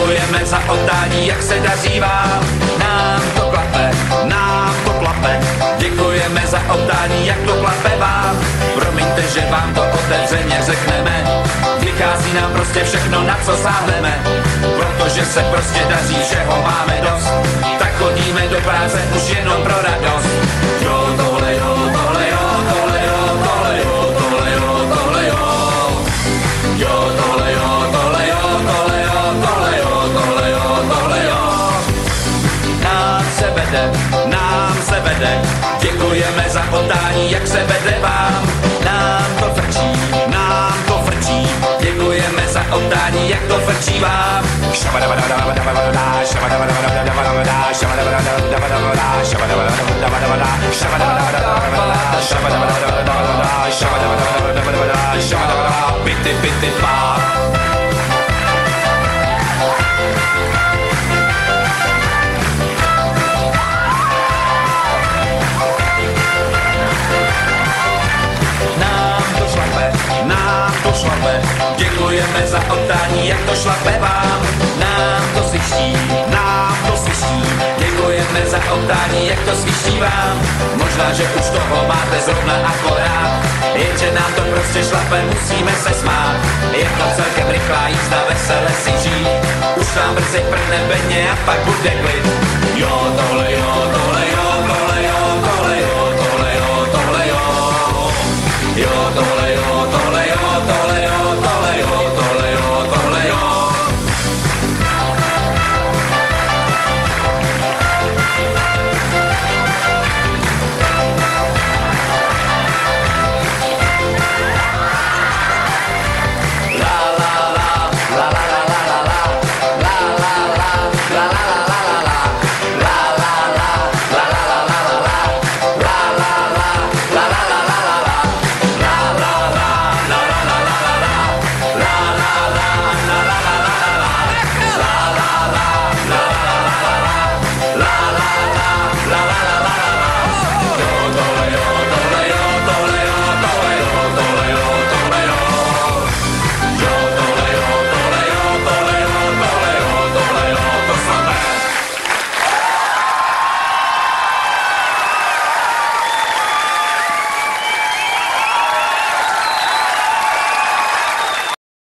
Děkujeme za oddání, jak se daří vám. Nám to klape, nám to klape. Děkujeme za oddání, jak to klape vám. Promiňte, že vám to otevřeně řekneme. Vychází nám prostě všechno, na co sáhneme. Protože se prostě daří, všeho máme dost. Tak chodíme do práce už jenom pro radost. Jo, tohle jo, tohle jo, tohle jo, tohle jo, tohle jo, tohle jo. Jo, tohle jo, tohle jo, tohle jo, tohle jo, tohle jo, tohle jo. Nám se vede, děkujeme za oddání, jak se vede vám. Nám to frčí, děkujeme za oddání, jak to frčí vám. Pity, pity, pá. Nám to šlape, děkujeme za oddání, jak to šlape vám. Nám to sviští, děkujeme za oddání, jak to sviští vám. Možná, že už toho máte zrovna akorát, jenže nám to prostě šlape, musíme se smát. Je to celkem rychlá jízda, vesele si žít, už nám brzy prhne bedně a pak bude klid. Jo, tohle jo, tohle